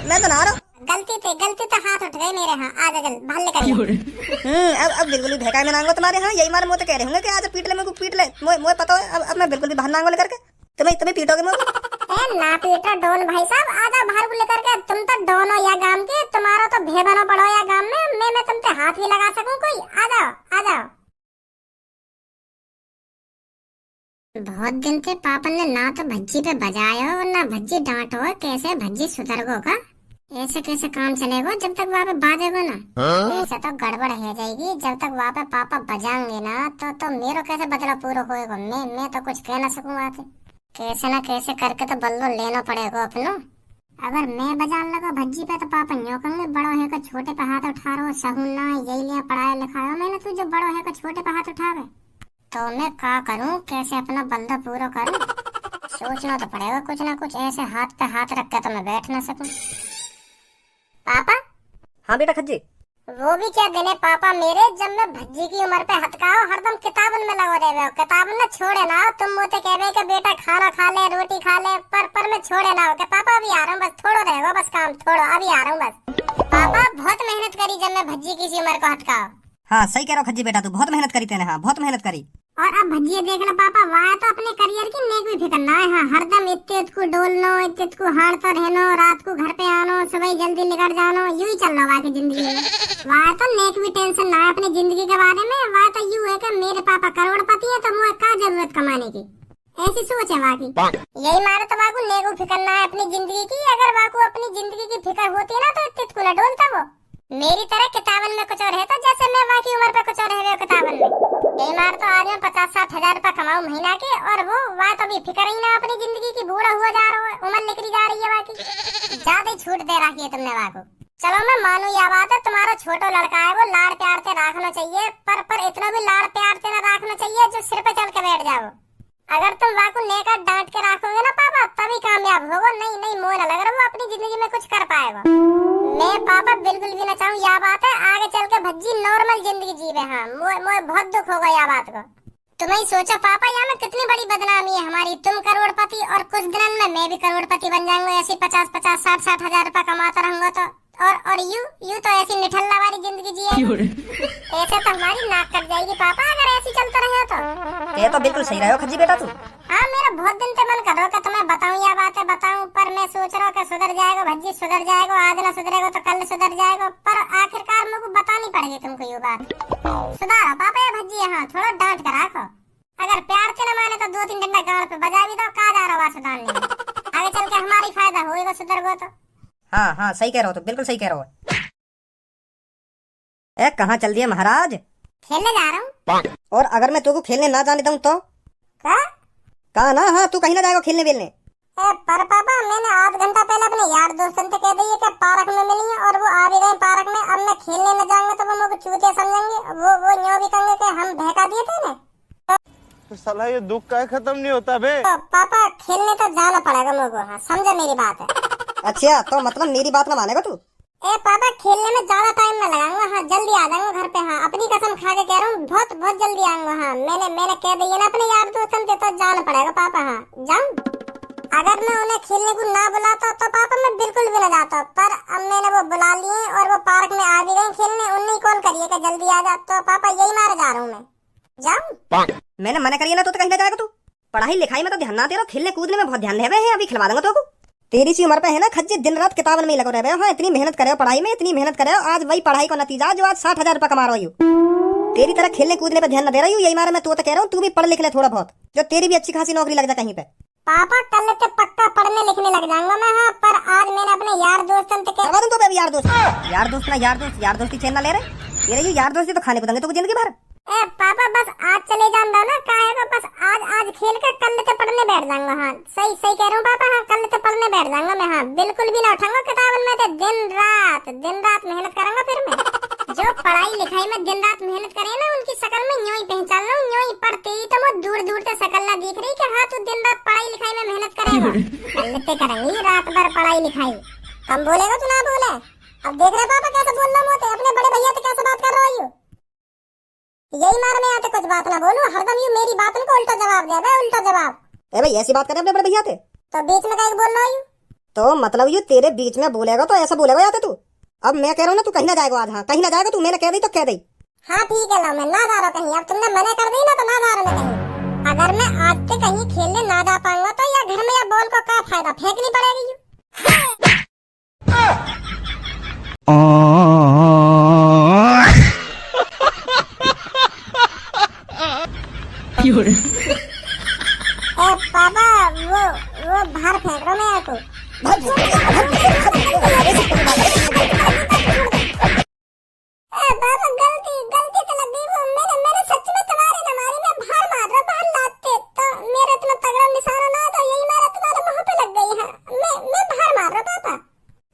मैं तो नहा रहा हूँ। गलती तो हाथ उठ गए मेरे। हाँ आ जा जल भाल लेकर। अब बिल्कुल भी भैका में नांगो तुम्हारे। हाँ यही मारे मुँह तो कह रहे होंगे कि आज पीट ले, मेरे को पीट ले। मोए पता है अब मैं बिल्कुल भी बाहर नांगो लेकर के। तुम्हें पीटोगे मुझे। ना पीटो डोन भाई साहब, आ जाओ बाहर लेकर के। तुम तो डोन हो या गांव के, तुम्हारा तो भेबनो पड़ो या गांव में। मैं तुम पे हाथ भी लगा सकूं कोई? आ जाओ। बहुत दिन से पापा ने ना तो भज्जी पे बजाया हो ना भज्जी डांटो। कैसे भज्जी सुधरगो का? ऐसे कैसे काम चलेगा जब तक वहाँ पे बाजेगो ना? ऐसे तो गड़बड़ हो जाएगी। जब तक वहाँ पे पापा बजाएंगे ना तो मेरे कैसे बदला पूरा होएगा? मैं तो कुछ कह ना सकूं वहाँ से। कैसे ना कैसे करके तो बदलो लेना पड़ेगा अपनो। अगर मैं बजान लगा भज्जी पे तो पापा न्यों कहेंगे बड़ो है का छोटे पे हाथ उठा रहो। सहूना यही लिया पढ़ाया लिखाया मैंने, तू जो बड़ो है का छोटे पे हाथ उठावे। तो मैं क्या करूं, कैसे अपना बंदा पूरा करूं? सोचना तो पड़ेगा कुछ ना कुछ। ऐसे हाथ पे हाथ रख के तो मैं बैठ ना सकूं। पापा। हाँ बेटा खज्जी। वो भी क्या देने पापा मेरे, जब मैं भज्जी की उम्र पे हथकाओ हरदम किताबन में लगा रहे हो। किताबन में छोड़े ना हो। तुम मुझे कह रहे कि बेटा खाना खा ले रोटी खा ले, पर मैं छोड़े ना हो कि पापा अभी आ रहा हूँ बस थोड़ा रहेगा बस काम थोड़ा अभी आ रहा हूँ बस। पापा बहुत मेहनत करी जब मैं भज्जी की सी उम्र को हटकाओ। हाँ सही कह रहा हो खज्जी बेटा, तू बहुत मेहनत करी तेने। हाँ बहुत मेहनत करी। और अब भज्जी देख लो पापा, वहाँ तो अपने करियर की नेक भी फिक्र ना है। हाँ हरदम इतने को डोलनो इतने को हारता रहनो, रात को घर पे आनो, सुबह जल्दी निकल जानो, यूं ही चल रहा वहाँ की जिंदगी में। वहाँ तो नेक भी टेंशन ना है अपनी जिंदगी के बारे में। वहाँ तो यूं है कि मेरे पापा करोड़पति है तो मुझे क्या जरूरत कमाने की, ऐसी सोच है वहाँ की। यही मारे तो वहाँ को नेक फिक्र ना है अपनी जिंदगी की। अगर वहाँ को अपनी जिंदगी की फिक्र होती है ना तो इतने को न डोलता वो। मेरी तरह किताबन में कुछ और है तो जैसे मैं वहाँ की उम्र पे कुछ और है किताबन में। यही मार तो आज मैं 50-60 हजार रुपए कमाऊं महीना के, और वो वहाँ तो भी फिक्र ही ना अपनी जिंदगी की। बूढ़ा हुआ जा रहा है, उम्र निकली जा रही है वहाँ की। ज्यादा ही छूट दे रखी है तुमने वहाँ को। चलो मैं मानू यह बात है, तुम्हारा छोटा लड़का है वो लाड़ प्यार से रखना चाहिए, पर इतना भी लाड़ प्यार से न रखना चाहिए जो सिर पे चल के बैठ जाओ। अगर तुम वहाँ को नेका डांट के रखोगे ना पापा तभी कामयाब होगा। नहीं मोह न लग रहा वो अपनी जिंदगी में कुछ कर पाएगा। मैं पापा बिल्कुल भी ना चाहूँ यह बात है आगे चल के भज्जी नॉर्मल जिंदगी जीवे। हाँ मुझे बहुत दुख होगा यह बात को। तुम ही सोचो पापा यहाँ में कितनी बड़ी बदनामी है हमारी। तुम करोड़पति और कुछ दिनों में मैं भी करोड़पति बन जाऊंगा। ऐसी 50-50 60-60 हजार रुपए कमाता रहूंगा तो और यू तो ऐसी निठल्ला वाली जिंदगी जिए। ऐसे तो हमारी नाक कट जाएगी पापा अगर ऐसी चलता रहे तो। ये तो बिल्कुल सही रहे हो खज्जी बेटा तू। हाँ मेरा बहुत दिन से मन कर रहा है तुम्हें बताऊं यह बात है बताऊं, पर मैं सोच रहा हूँ कि सुधर जाएगा भज्जी सुधर जाएगा। आज ना सुधरेगा तो कल सुधर जाएगा, पर आखिरकार मेरे को बतानी पड़ेगी तुमको ये बात। सुधारो पापा ये भज्जी। हाँ थोड़ा डांट कर रखो। अगर प्यार से न माने तो 2-3 घंटा गाँव पे बजा भी दो। कहा जा रहा है सुधारने आगे चल के हमारी फायदा होगा सुधर गो तो। हाँ सही कह रहे हो तो बिल्कुल सही कह रहे हो। ए कहाँ चल दिए महाराज? खेलने जा रहा हूँ। और अगर मैं तुमको खेलने ना जाने दूं तो? कहा ना हाँ तू कहीं ना जाएगा खेलने वेलने। पर पापा मैंने आध घंटा पहले अपने यार दोस्तों से कह दिए कि पार्क में मिलेंगे और वो आ भी गए पार्क में। अब मैं खेलने में जाऊंगा तो वो मुझे चूतिया समझेंगे। वो न्यों भी कहेंगे कि हम बहका दिए थे ना। तो साला ये दुख का खत्म नहीं होता बे। तो पापा खेलने तो जाना पड़ेगा मुझे। हाँ समझो मेरी बात है। अच्छा तो मतलब मेरी बात ना मानेगा तू? पापा खेलने में ज्यादा टाइम ना लगाऊंगा। हाँ जल्दी आ जाऊंगा घर पे। हाँ अपनी कसम खा के कह रहा हूँ बहुत जल्दी आऊंगा। हाँ मैंने कह दिया ना अपने यार दोस्तों से तो जाना पड़ेगा पापा। हाँ जाऊं। अगर मैं उन्हें खेलने को ना बुलाता तो पापा मैं बिल्कुल भी ना जाता, पर अब मैंने वो बुला लिए और वो पार्क में आ भी गए खेलने। उन्हें कॉल करिए कि जल्दी आ जा। तो पापा यही मारे जा रहा हूँ मैं। जाऊं? मैंने मना करिए ना तो कहीं ना जाएगा तू। पढ़ाई लिखाई में तो ध्यान ना दे रहा, खेलने कूदने में बहुत ध्यान दे रहे हैं। अभी खिलवा दूंगा तो तेरी सी उम्र पे है ना खज्जी दिन रात किताबन में ही लगे रहे हो। हाँ इतनी मेहनत करे हो पढ़ाई में, इतनी मेहनत करे हो, आज वही पढ़ाई का नतीजा जो आज 60 हजार रुपए कमा रही हो। तेरी तरह खेलने कूदने पे ध्यान न दे रही हूँ। यही मारे मैं तो कह रहा हूँ तू भी पढ़ लिख ले थोड़ा बहुत, जो तेरी भी अच्छी खासी नौकरी लग जाए कहीं पे। पापा कल से पक्का पढ़ने लिखने लग जाऊंगा मैं। हाँ पर आज मैंने अपने यार दोस्तों से करवा दूं तो मैं यार दोस्त ना यार दोस्ती चैन ना ले रहे। तेरे यार दोस्ती तो खाने को देंगे तो जिंदगी भर। पापा बस आज चले जाऊंगा ना काहे को, बस आज खेल कर कल से पढ़ने बैठ जाऊंगा। हाँ सही कह रहा हूँ पापा। हाँ कल से पढ़ने बैठ जाऊंगा मैं। हाँ बिल्कुल भी ना उठाऊंगा किताबन में तो दिन रात मेहनत करूंगा। फिर मैं जो पढ़ाई लिखाई में दिन रात मेहनत करे ना उनकी शक्ल में न्यों ही पहचान लो। न्यों ही पढ़ते ही तो वो दूर से शक्ल ना दिख रही कि हाँ तू दिन रात पढ़ाई लिखाई में मेहनत करेगा। कल से करेंगे रात भर पढ़ाई लिखाई। कम बोलेगा तू ना बोले। अब देख रहे पापा कैसे बोल रहा हूँ अपने बड़े भैया से कैसे बात कर रहा हूँ। यही मार में आते कुछ बात ना बोलूं। हरदम यू मेरी बात को उल्टा जवाब दे। उल्टा जवाब। भाई ऐसी बात कर अपने बड़े भैया थे तो बीच में कहीं बोल रहा हूँ। तो मतलब ये तेरे बीच में बोलेगा तो ऐसा बोलेगा या तू? अब मैं कह रहा हूँ ना, तू कहीं ना जाएगा आज। हाँ कहीं ना जाएगा तू, मैंने कह दी तो कह दी। हाँ ठीक है लो, मैं ना जा रहा कहीं। अब तुमने मना कर दी ना तो ना जा रहा मैं कहीं। अगर मैं आज से कहीं खेलने ना जा पाऊंगा तो या घर में या बॉल को क्या फायदा, फेंकनी पड़ेगी। पापा वो बाहर फेंक रहा मैं आपको। पापा गलती गलती तो लग गई। वो मैंने सच में तुम्हारे न मारी, मैं बाहर मार रहा बाहर लाते तो मेरे इतना तगड़ा निशाना ना तो यही मारा तुम्हारे मुंह पे लग गई है। मैं बाहर मार रहा पापा।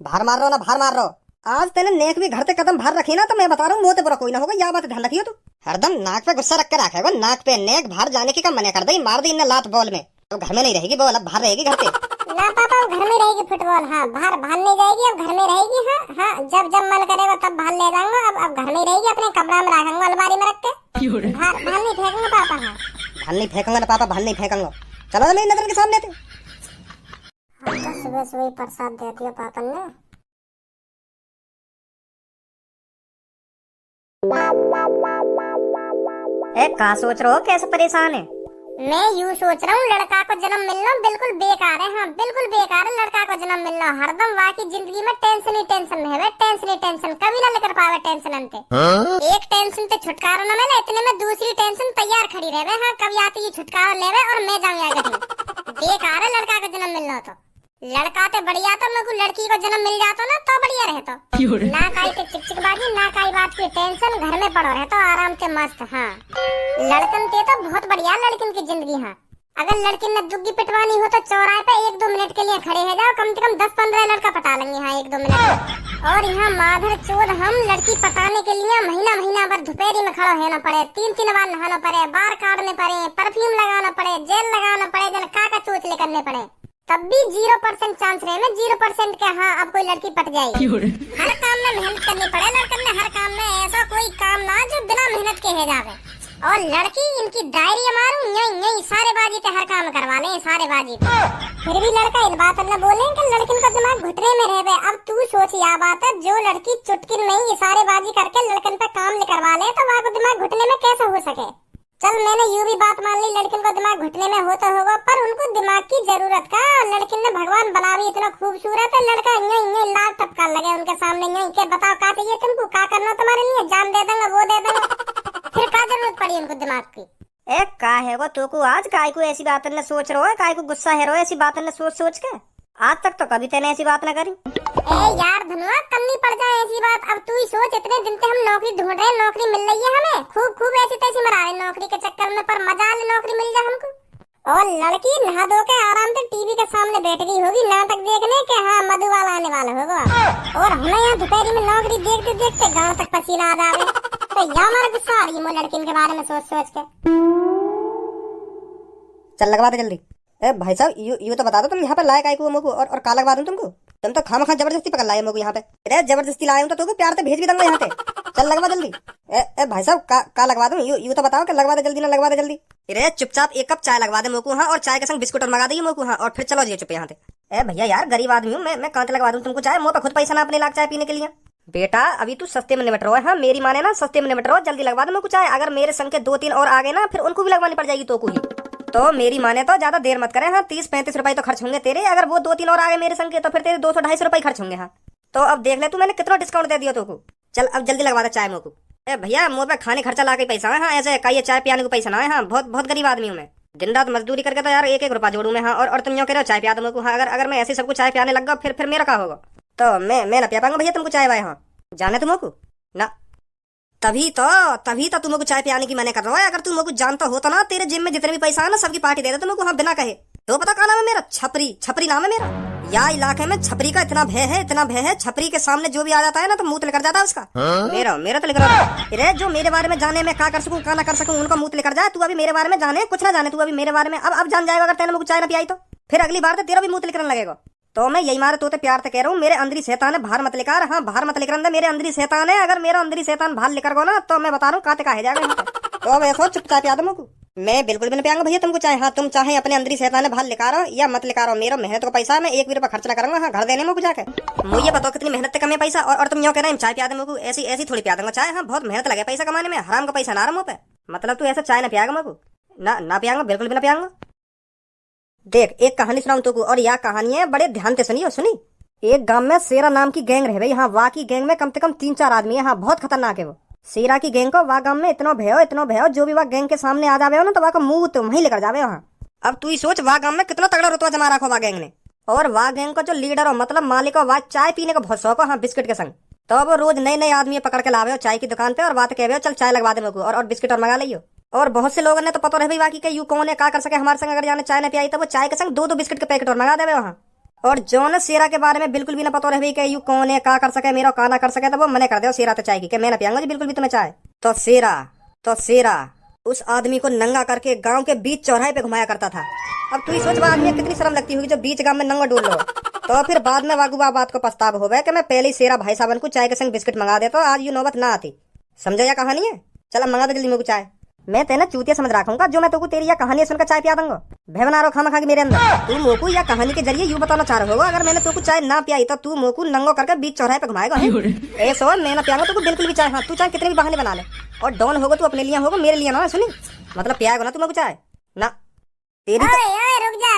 बाहर मार रहा हो ना बाहर मार रहा हो। आज तेने नेक भी घर से कदम बाहर रखी ना तो मैं बता रहा हूँ मोह बुरा कोई ना होगा। यह बात ध्यान रखियो तू। हरदम नाक पे गुस्सा रख के रखेगा, नाक पे नेक बाहर जाने की कम मना कर दी, मार दी इन्हें लात बॉल में। अब घर में नहीं रहेगी बॉल, अब बाहर रहेगी घर पे। ना पापा अब घर में रहेगी फुटबॉल। हाँ बाहर नहीं जाएगी, अब घर में रहेगी। हाँ जब मन करेगा तब बाहर ले जाऊंगा। अब घर में रहेगी, अपने कमरा में रखूंगा अलमारी में रख के। बाहर नहीं फेंकूंगा पापा। हाँ बाहर नहीं फेंकूंगा ना पापा, बाहर नहीं फेंकूंगा। चलो मेरी नजर के सामने थे। तो सुबह सुबह प्रसाद दे दिया पापा ने। कहाँ सोच रहे हो, कैसे परेशान है? मैं यूँ सोच रहा हूँ लड़का को जन्म मिलना बिल्कुल बेकार है। हाँ बिल्कुल बेकार है लड़का को जन्म मिलना। हरदम वाकई जिंदगी में टेंशन ही टेंशन है, टेंशन ही टेंशन। कभी ना लेकर पावे टेंशन अंते। एक टेंशन से छुटकारा न मिले इतने में दूसरी टेंशन तैयार खड़ी रहे। हाँ कभी आती है छुटकारा लेवे और मैं जाऊंगा। बेकार है लड़का को जन्म मिलना। तो लड़का तो बढ़िया, तो मेरे को लड़की को जन्म मिल जाता ना तो बढ़िया रहता। ना काई के चिकचिकबाजी, ना काई बात की टेंशन, घर में पड़ो रहता आराम से मस्त। हाँ लड़कन के तो बहुत बढ़िया लड़किन की जिंदगी। हाँ अगर लड़की ने दुग्गी पिटवानी हो तो चौराहे पे 1-2 मिनट के लिए खड़े हो जाओ, कम से कम 10-15 लड़का पटा लेंगे। हाँ 1-2 मिनट। और यहाँ माधर चोद हम लड़की पटाने के लिए महीना भर दोपहरी में खड़ा होना पड़े, 3 बार नहाना पड़े, बाल काटने पड़े, परफ्यूम लगाना पड़े, जेल लगाना पड़े, जन का चोचले करने पड़े, तब भी 0% चांस रहे में 0% के। हाँ अब कोई लड़की पट जाएगी। हर काम में मेहनत करनी पड़े लड़कन ने। हर काम में ऐसा कोई काम ना जो बिना मेहनत के है जावे। और लड़की इनकी डायरी मारू यही सारे बाजी पे हर काम करवा ले, सारे बाजी पे। फिर भी लड़का इन बात न बोले कि लड़किन का दिमाग घुटने में रहे। अब तू सोच यह बात है, जो लड़की चुटकी में ही सारे बाजी करके लड़कन पे काम करवा ले तो वहाँ को दिमाग घुटने में कैसे हो सके। चल मैंने यूं भी बात मान ली लड़किन को दिमाग घुटने में होता होगा, पर उनको दिमाग की जरूरत का। लड़किन ने भगवान बना भी इतना खूबसूरत है, लड़का यही लाल टपका लगे उनके सामने यही के बताओ क्या चाहिए तुमको, क्या करना तुम्हारे लिए, जान दे देंगे वो दे देंगे। फिर क्या जरूरत पड़ी उनको दिमाग की। का है वो तो को आज काय को ऐसी बात न सोच रहा है, काय को गुस्सा है रो ऐसी बात न सोच के। आज तक तो कभी तेने ऐसी बात न करी। ए यार धनुआ कम नहीं पड़ जाए ऐसी बात। अब तू ही सोच, इतने दिन से हम नौकरी ढूंढ रहे हैं, नौकरी मिल रही है हमें, खूब ऐसी तैसी मरा रहे नौकरी के चक्कर में, पर मजा ले नौकरी मिल जाए हमको। और लड़की नहा धो के आराम से टीवी के सामने बैठ गई होगी नाटक देखने के। हाँ मधुबाला आने वाला होगा और हमें यहाँ दोपहरी में नौकरी देखते देखते गाँव तक पसीना आ जावे। तो यहाँ हमारा गुस्सा आ रही है लड़किन के बारे में सोच के। चल लगवा दे जल्दी। भाई साहब यू तो बता दो तुम यहाँ पे लाए काय को मुझको, और का लगवा दूं तुमको? तुम तो खामखा जबरदस्ती पकड़ लाए मुझको यहाँ पे। अरे जबरदस्ती लाए हूँ तो तुमको प्यार से भेज भी दूंगा यहाँ पे। चल लगवा जल्दी। भाई साहब का लगवा दूं? यू तो बताओ कि लगवा दे जल्दी ना लगवा दे जल्दी। अरे चुपचाप 1 कप चाय लगवा दे मुझको। हाँ और चाय के संग बिस्कुट और मंगा देगी मुझको। हाँ और फिर चलो जी चुप यहाँ से। भैया यार गरीब आदमी हूँ मैं कहाँ लगवा दूं तुमको चाय? मुँह पे खुद पैसा ना अपने लाख चाय पीने के लिए। बेटा अभी तू सस्ते में निपट रहा है। हाँ मेरी माने ना सस्ते में निपट रहा है, जल्दी लगवा दो मुझको चाय। अगर मेरे संग के 2-3 और आ गए ना फिर उनको भी लगवानी पड़ जाएगी तो को ही। तो मेरी माने तो ज्यादा देर मत करें। हाँ 30-35 रुपए तो खर्च होंगे तेरे। अगर वो 2-3 और आ गए मेरे संग के तो फिर तेरे 200-250 रुपए खर्च होंगे। हाँ तो अब देख ले तू मैंने कितना डिस्काउंट दे दिया तो। चल अब जल्दी लगवा दे चाय मुझको। भैया मुँह पे खाने खर्चा ला के पैसा है। हाँ ऐसे का ये चाय पियाने को पैसा ना है। हाँ बहुत गरीब आदमी हूँ मैं, दिन रात मजदूरी करके तो यार 1-1 रुपया जोड़ू मैं। हाँ और तुम यो कह रहे हो चाय पिया दो मुझको। हाँ अगर मैं ऐसे सबको चाय पियाने लग गया फिर मेरा क्या होगा? तो मैं ना पिया पाऊंगा भैया तुमको चाय वाय। हाँ जाने तुमको ना तभी तो तुमको चाय पियाने की मैंने कर रहा है। अगर तुमको जानता होता ना तेरे जिम में जितने भी पैसा है ना सबकी पार्टी दे दे तुमको। हाँ बिना कहे। तो पता क्या नाम है मेरा? छपरी नाम है मेरा। या इलाके में छपरी का इतना भय है। छपरी के सामने जो भी आ जाता है ना तो मुंह लेकर जाता है उसका। मेरा तो लेकर अरे जो मेरे बारे में जाने में क्या कर सकूं क्या ना कर सकूं उनका मुंह लेकर जाए। तू अभी मेरे बारे में जाने कुछ ना जाने, तू अभी मेरे बारे में अब जान जाएगा। अगर तेने मुझको चाय ना पियाई तो फिर अगली बार तो तेरा भी मुंह लेकर लगेगा। तो मैं यही मारे तोते प्यार से कह रहा हूँ, मेरे अंदरी शैतान है बाहर मत लेकर। हाँ बाहर मत लेकर अंदर मेरे अंदरी शैतान है। अगर मेरा अंदरी शैतान बाहर लेकर गो ना तो मैं बता रहा हूँ काते का है जाएगा। तो अब ऐसा चुपचाप याद मुझको। मैं बिल्कुल भी नहीं पियांगा भैया तुमको चाहे। हाँ तुम चाहे अपने अंदरी शैतान भाल लिखा रहो या मत लिखा रहो, मेरा मेहनत का पैसा है, मैं 1 भी रुपया खर्च ना करूंगा। हाँ घर देने में जाकर मुझे बताओ कितनी मेहनत से कमे पैसा, और तुम यूँ कह रहे हैं चाय पिया दे मुझको, ऐसी ऐसी थोड़ी पिया दूंगा चाय। हाँ बहुत मेहनत लगे पैसा कमाने में, हराम का पैसा ना रहा मुँह पे। मतलब तू ऐसा चाय ना पियागा मुझको? ना पियांगा, बिल्कुल भी ना पियांगा। देख एक कहानी सुनाऊं तुमको, और यह कहानी है बड़े ध्यान से सुनियो। सुनी, एक गांव में शेरा नाम की गैंग रह रही। हाँ वाह की गैंग में कम से कम 3-4 आदमी है। हाँ बहुत खतरनाक है वो शेरा की गैंग को। वाह गांव में इतना भयो जो भी वाह गैंग के सामने आ जावे हो ना तो वाह का मुंह तुम ही लेकर जावे। हाँ अब तू ही सोच वाह गांव में कितना तगड़ा रुतबा जमा रखो वाह गैंग ने। और वाह गैंग का जो लीडर हो मतलब मालिक हो, वाह चाय पीने का बहुत शौक हो। हाँ बिस्किट के संग। तो अब वो रोज नए नए आदमी पकड़ के लावे हो चाय की दुकान पे, और बात कहे हो चल चाय लगवा दे मुझको, और बिस्किट और मंगा लियो। और बहुत से लोगों ने तो पता रहे भाई बाकी के यू कौन है का कर सके हमारे संग, अगर जाने चाय न पियाई तो वो चाय के संग 2-2 बिस्किट के पैकेट और मंगा देवे वहाँ। और जो न शेरा के बारे में बिल्कुल भी ना पता रहे कि यू कौन है का कर सके मेरा का ना कर सके, तो वो मने कर दे शेरा तो चाय की मैं ना पियांगा जी बिल्कुल भी तुम्हें चाय। तो शेरा उस आदमी को नंगा करके गांव के बीच चौराहे पे घुमाया करता था। अब तू ही सोच वह आदमी कितनी शर्म लगती होगी जो बीच गांव में नंगा डोल लो। तो फिर बाद में वागुबा बात को पछतावा होवे कि मैं पहले ही शेरा भाई साहब को चाय के संग बिस्किट मंगा देता, आज यू नौबत ना आती। समझा या कहानी है? चला मंगा दे जल्दी मुझको चाय। मैं तेना चूतिया समझ रखूंगा जो मैं तुमको तेरी या कहानी सुनकर चाय पिया दूंगा। भय बना रहा खामा खा के मेरे अंदर। तू मोकू या कहानी के जरिए यूं बताना चाह रहे होगा अगर मैंने तुमको चाय ना पियाई तो तू मोकू नंगो करके बीच चौराहे पे घुमाएगा। ऐसा और मैं ना पियाऊंगा तुमको बिल्कुल भी चाय। हाँ तू चाहे कितने भी बहाने बना ले, और डॉन होगा तू अपने लिए होगा मेरे लिए ना। सुनी मतलब पियाएगा ना तुमको चाय ना तेरी। ओए रुक जा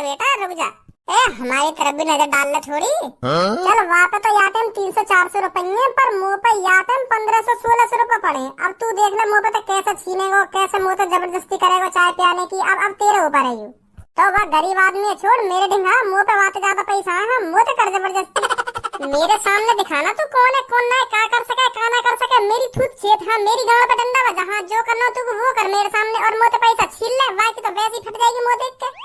बेटा रुक जा। ए हमारी तरफ भी नजर डाल ले थोड़ी। चल वहाँ पे तो याते हम 300-400 रुपये, पर मुँह पे याते हम 1500-1600 रुपये पड़े। अब तू देख ले मुँह पे तो कैसे छीनेगो, कैसे मुँह तो जबरदस्ती करेगा चाय पियाने की। अब तेरे ऊपर है यू। तो वह गरीब आदमी है छोड़ मेरे ढिंगा, मुँह पे वाते ज्यादा पैसा है। हम मुँह तो कर जबरदस्ती मेरे सामने दिखाना तू कौन है कौन ना है, का कर सके का ना कर सके। मेरी थूत छेत हाँ मेरी गाँव पे डंडा बजा। हाँ जो करना तू वो कर मेरे सामने, और मुँह तो पैसा छीन ले। बाकी तो वैसे ही फट जाएगी मुँह देख के।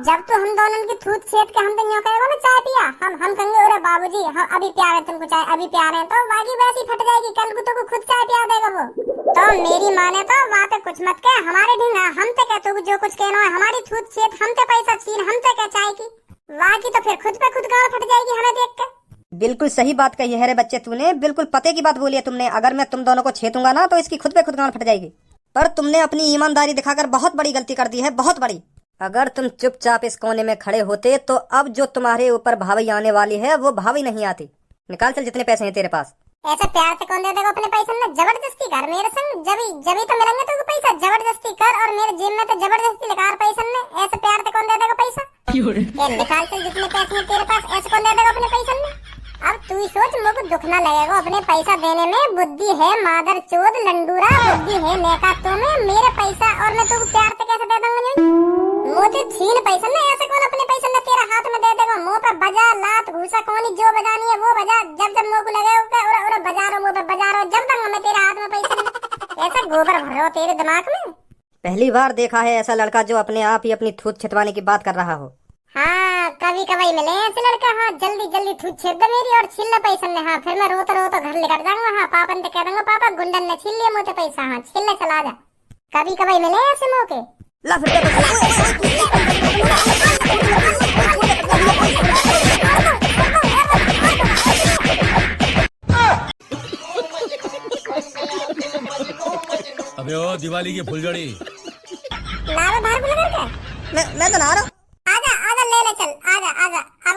जब तो हम दोनों की थूत छेद के हम तो यूं कहेगा ना चाय पिया, हम कहेंगे अरे बाबूजी हम अभी प्यार है तुमको चाय, अभी प्यार है, तो बाकी वैसी फट जाएगी। कल को तो खुद चाय पिया देगा वो। तो मेरी माँ ने तो वहाँ पे कुछ मत कह, हमारे ढिंगा हम तो कहते हो जो कुछ कहना है। हमारी थूत छेद हम तो पैसा छीन हम तो कह चाय की, वहाँ की तो फिर खुद पे खुद गाँव फट जाएगी हमें देख के। बिल्कुल सही बात कही है रे बच्चे तूने, बिल्कुल पते की बात बोली है तुमने। अगर मैं तुम दोनों को छेतूंगा ना तो इसकी खुद पे खुद गांड फट जाएगी। पर तुमने अपनी ईमानदारी दिखाकर बहुत बड़ी गलती कर दी है, बहुत बड़ी। अगर तुम चुपचाप इस कोने में खड़े होते तो अब जो तुम्हारे ऊपर भावी आने वाली है वो भावी नहीं आती। निकाल चल जितने पैसे हैं तेरे पास। ऐसे प्यार से कौन दे देगा अपने पैसे में? जबरदस्ती कर मेरे संग, जब तो मिलेंगे तो पैसा जबरदस्ती कर, और मेरे जेब में तो जबरदस्ती लगा पैसे में। ऐसे प्यार से कौन दे देगा पैसा? ये निकाल चल जितने पैसे हैं तेरे पास, ऐसे कौन दे देगा अपने पैसे में? अब तू ही सोच मुझको दुख ना लगेगा अपने पैसा देने में। बुद्धि है मादर चोद लंडूरा, बुद्धि है नेका तुम्हें मेरे पैसा, और मैं तुमको प्यार से कैसे दे दूंगा? मुझे छीन पैसा में, ऐसे कौन अपने पैसा में तेरा हाथ में दे देगा? मुंह पे बजा लात घूसा कौन जो बजानी है वो बजा, जब मुंह को लगे और बजा रहा मुंह पे बजा रहा, जब तक मैं तेरे हाथ में पैसा नहीं। ऐसा गोबर भर रहा हो तेरे दिमाग में। पहली बार देखा है ऐसा लड़का जो अपने आप ही अपनी थूत छितवाने की बात कर रहा हो। हाँ कभी कभी मिले ऐसे लड़का। हाँ जल्दी जल्दी थूत छेद दे मेरी और छीन ले पैसा ने। हाँ फिर मैं रोता रोता घर लेकर जाऊंगा। हाँ पापा ने कह दूंगा पापा गुंडन ने छीन लिया मुझे पैसा। हाँ छीन ले चला जा। कभी कभी मिले ऐसे मौके। ला फिर अबे ओ दिवाली की फुलझड़ी लावा बाहर को लगा के मैं तो ना रहा। आजा आजा ले ले चल आजा आजा। अब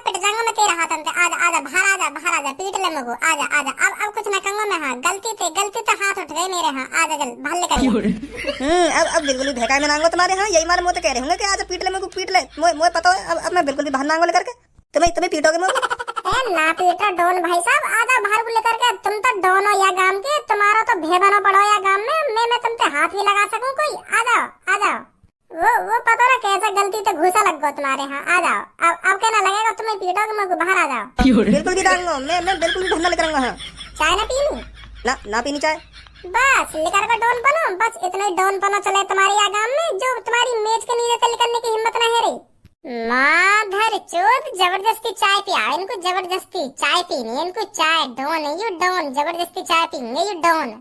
पिट जाऊंगा मैं तेरे हाथ में। आजा आजा बाहर आजा पीट ले मुझको। आजा आजा अब कुछ ना कहूंगा मैं। हाँ गलती तो हाथ उठ गए मेरे। हाँ आजा चल बाहर लेकर। अब बिल्कुल भी भैकाई में नांगो तुम्हारे। हाँ यही मारे मुँह तो कह रहे होंगे कि आज पीट ले मुझको पीट ले। मुझे पता है अब मैं बिल्कुल भी बाहर नांगो लेकर के तुम्हें पीटोगे मुझको। ना पीटा डॉन भाई साहब। आजा बाहर को लेकर के। तुम तो डॉन हो या गांव के, तुम्हारा तो भेबना पड़ो या गांव में। मैं तुम पे हाथ भी लगा सकूं कोई? आ जाओ। वो पता ना कैसा गलती तो घुसा लग गो तुम्हारे। हाँ आ जाओ। अब कहना लगेगा तुम्हें पीटोगे मुझको। बाहर आ जाओ। बिल्कुल भी डांगो मैं बिल्कुल भी भरना लेकर आऊंगा। हाँ चाय ना पीनी? ना पीनी चाय। बस लेकर का डॉन बनो। बस इतना ही डॉन बनो चले तुम्हारे या गांव में जो तुम्हारी मेज के नीचे से निकलने की हिम्मत ना है रे। माधर चोद जबरदस्ती चाय पिया इनको। जबरदस्ती चाय पीनी है इनको। चाय डॉन है यू डॉन। जबरदस्ती चाय पीनी यू डॉन।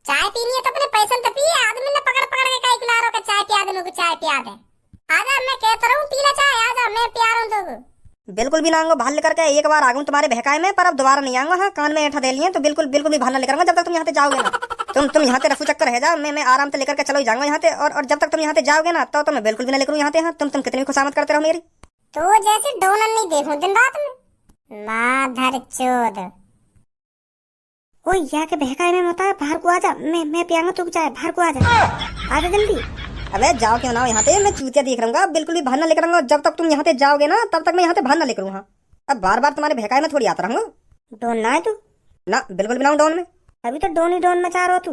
चाय पीनी है तो अपने पैसे तो पिए। आदमी ने पकड़ के काई पिला रहा चाय पिया दे मुझको। चाय पिया दे। आजा मैं कहता रहूं पीला चाय। आजा मैं पिया रहा हूं तुमको। बिल्कुल भी ना आऊंगा बाहर लेकर के। एक बार आ गऊं तुम्हारे बहकाए में, पर अब दोबारा नहीं आऊंगा। हाँ, कान में ऐठा दे लिए तो बिल्कुल बिल्कुल भी बाहर ना लेकर आऊंगा जब तक तुम यहाँ से जाओगे ना। तुम यहाँ से रफू चक्कर है जा, मैं आराम से लेकर के चलो ही जाऊंगा यहाँ से। और जब तक तुम यहाँ से जाओगे ना तो मैं बिल्कुल भी ना लेकर यहाँ से। हाँ, तुम कितनी खुशामद करते रहो मेरी। तो जैसे डोनन नहीं देखूं दिन रात में। माधर चोद। ओ यहाँ के बहकाए में होता है, बाहर को आजा। मैं पियांगा, तू चाहे बाहर को आजा जल्दी। अबे जाओ क्यों ना यहाँ से, मैं चूतिया देख रहूंगा, बिल्कुल भी बाहर ना लेकर आऊंगा। जब तक तुम यहाँ से जाओगे ना तब तक मैं यहाँ से बाहर ना लेकर आऊंगा। अब बार बार तुम्हारे बहकाए में थोड़ी आता रहूंगा। डोन ना है तू? ना, बिल्कुल भी ना डोन में। अभी तो डोन ही डोन में चाह रहा हो तू।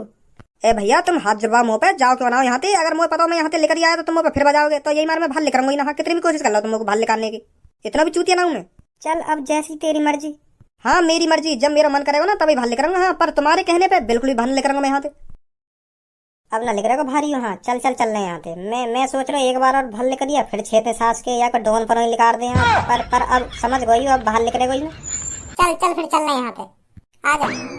ए भैया, तुम हाथ जुड़वा मुंह पे, जाओ क्यों ना यहाँ से। अगर मुझे पता हो मैं यहाँ से लेकर आया तो तुम मुझे पे फिर बजाओगे तो यही मार मैं बाहर लेकर आऊंगा ना। कितनी भी कोशिश कर लो तुम बाहर निकालने की, इतना भी चूतिया ना हूं मैं। चल अब जैसी तेरी मर्जी। हाँ मेरी मर्जी, जब मेरा मन करेगा ना तभी बाहर लेकर आऊंगा। हाँ, पर तुम्हारे कहने पे बिल्कुल भी बाहर लेकर आऊंगा मैं यहाँ से। अब ना लेकर आऊंगा भारी हो। हाँ चल रहे हैं यहाँ से। मैं सोच रहा हूँ एक बार और बाहर लेकर दिया फिर छेते सास के या कोई डोन पर निकाल दे यहाँ। पर अब समझ गई हो, अब बाहर लेकर गई ना। चल फिर चल रहे हैं यहाँ पे। आ जा।